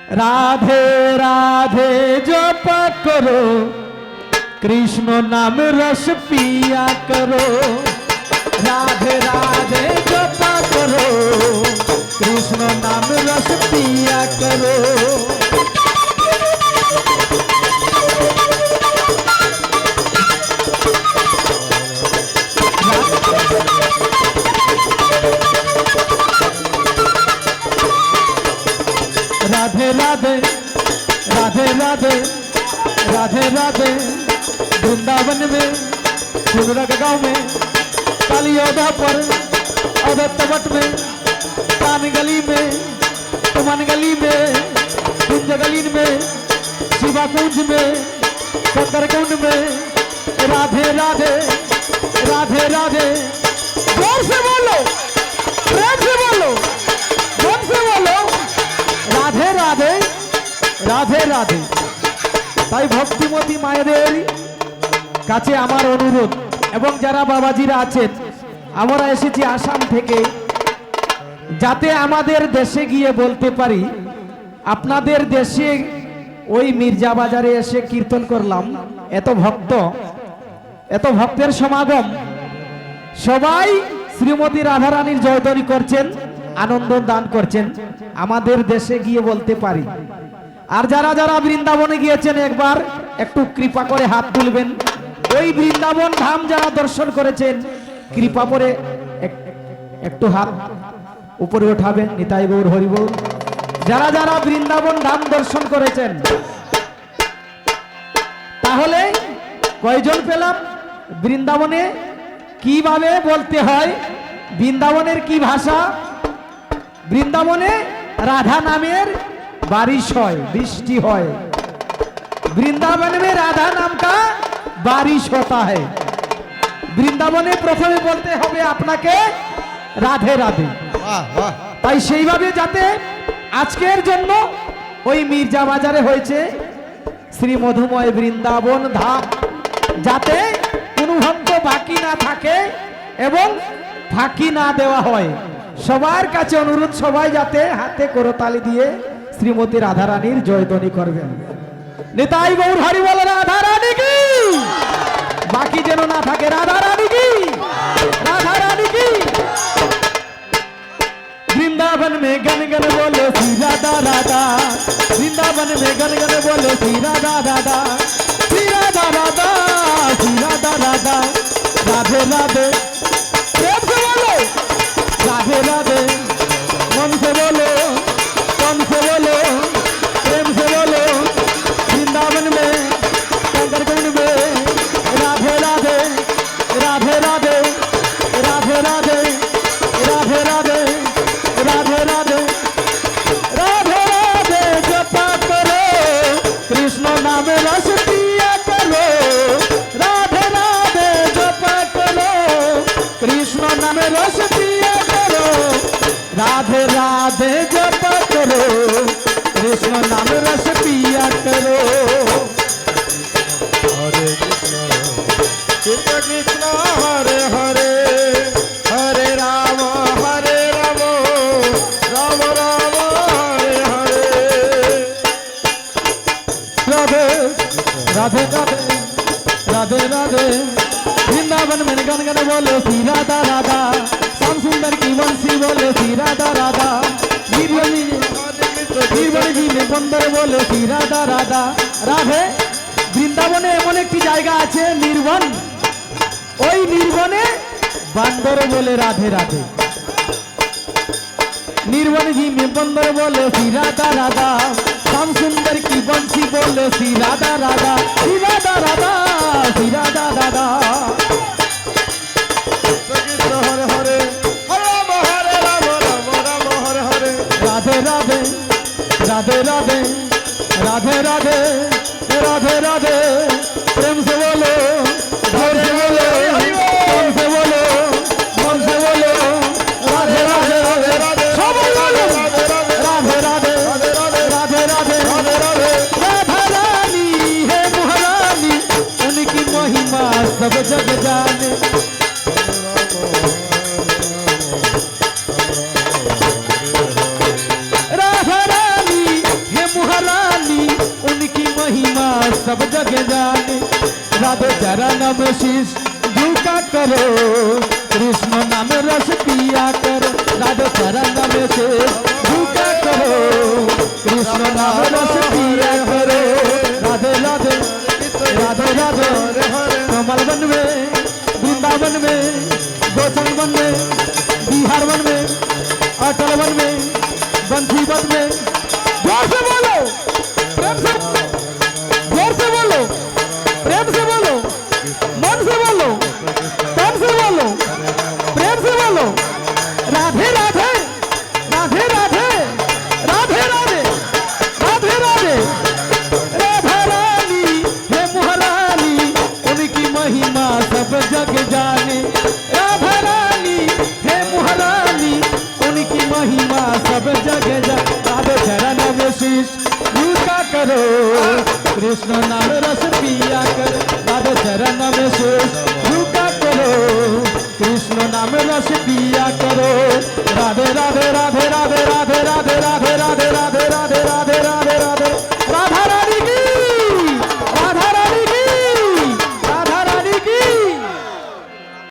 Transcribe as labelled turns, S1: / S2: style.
S1: राधे राधे जप करो, कृष्ण नाम रस पिया करो। राधे राधे जप करो, कृष्ण नाम रस पिया करो। राधे राधे राधे राधे राधे राधे वृंदावन में फुलरग गांव में कालियोधा पर अदत्त वट में कान गली में तुमन गली में कुंज गली में शिवा कुंज में कंकर कुंड में राधे राधे राधे राधे। जोर से बोलो, प्रेम से बोलो, जोर से बोलो, राधे राधे राधे राधे। তাই ভক্তিমতী মায়েদের কাছে আমার অনুরোধ এবং যারা বাবাজিরা আছেন, আমরা এসেছি আসাম থেকে, যাতে আমাদের দেশে গিয়ে বলতে পারি আপনাদের দেশে ওই মির্জা বাজারে এসে কীর্তন করলাম, এত ভক্তের সমাগম, সবাই শ্রীমতী রাধারানীর জয়ধ্বনি করছেন, আনন্দ দান করছেন, আমাদের দেশে গিয়ে বলতে পারি। আর যারা যারা বৃন্দাবনে গিয়েছেন একবার একটু কৃপা করে হাত তুলবেন। ওই বৃন্দাবন ধাম যারা দর্শন করেছেন কৃপা করে একটু হাত উপরে উঠাবেন। নিতাই গৌর হরি বল। যারা যারা বৃন্দাবন ধাম দর্শন করেছেন, তাহলে কয়জন পেলাম? বৃন্দাবনে কিভাবে বলতে হয়, বৃন্দাবনের কি ভাষা? বৃন্দাবনে राधा नामेर बारिश হয়, বৃষ্টি হয়। वृंदावन में राधा नाम का बारिश होता है। বৃন্দাবনে প্রথমে বলতে হবে আপনাকে রাধে রাধে। তাই সেইভাবে যাতে আজকের জন্য ওই মির্জা বাজারে হয়েছে শ্রী মধুময় বৃন্দাবন ধাম, যাতে কোনো ভক্ত বাকি না থাকে এবং ফাঁকি না দেওয়া হয়। সবার কাছে অনুরোধ, সবাই যাতে হাতে করতালি দিয়ে শ্রীমতী রাধারানীর জয়ধ্বনি করবেন। নিতাই গৌর হরি বল। রাধা রানী কি, বাকি যেন না থাকে। রাধা রানী কি, রাধা রানী কি। वृंदावन में गन गन बोलो श्री राधा राधा, वृंदावन में गन गन बोलो श्री राधा राधा, श्री राधा राधा, श्री राधा राधा। राधे राधे प्रेम से बोलो, राधे राधे मन से बोलो, तन से बोलो, प्रेम से बोलो। वृंदावन में कंकर कुंड में राधे राधे राधे राधे राधे राधे राधे राधे राधे राधे राधे राधे जपा करो, कृष्ण नाम रस पिया करो। राधे राधे जपा करो, कृष्ण नाम रस पिया करो। राधे राधे जपा करो, कृष्ण नाम रस पिया करो।
S2: हरे कृष्ण कृष्ण कृष्ण हरे हरे, हरे राम राम राम हरे हरे।
S1: राधे राधे राधे राधे राधे। वृंदावन में गन गन बोलो श्री राधा राधा, श्याम सुंदर की वंशी बोलो श्री राधा राधा। वीरबड़ी में बंदर बोलो श्री राधा राधा। राधे বৃন্দাবনে এমন একটি জায়গা আছে নির্বন, ওই নির্বনে বান্দর বলে রাধে রাধে। निर्वन जी में बंदर बोले श्री राधा राधा, श्याम सुंदर की बंसी बोले श्री राधा राधा, श्री राधा राधा, श्री राधा राधा।
S2: हरे हरे राम हरे राम राम राम हरे हरे।
S1: राधे राधे राधे राधे राधे राधे राधे राधे। प्रेम से बोलो, जोर से बोलो, प्रेम से बोलो, मन से बोलो। राधे राधे राधे राधे सब बोलो। राधे राधे राधे राधे राधे राधे राधे। राधा रानी है महारानी, उनकी महिमा सब जग जाने। राधा रानी है सब जगह जाने राधे चरण में शीश झुका करो कृष्ण नाम रस पिया करो राधे चरण में शीश झुका करो कृष्ण नाम रस पिया करो राधे राधे राधे राधे कमल वन में वृंदावन में गोचन वन में बिहार वन में अटल वन में बंसी वन में जोर से बोलो प्रेम से जोर से बोलो प्रेम से बोलो मन से बोलो तन से बोलो प्रेम से बोलो राधे राधे राधे राधे राधे राधे राधे राधे राधा रानी हे महारानी उनकी महिमा सब जग जाने राधा रानी हे महारानी उनकी महिमा सब जग जा राधे चरण में शीश झुका करो कृष्ण नाम रस पिया कर राधे चरण में शीश झुका करो कृष्ण नाम रस पिया करो राधे राधे राधे राधे राधे राधे राधे राधे राधे राधे राधे राधे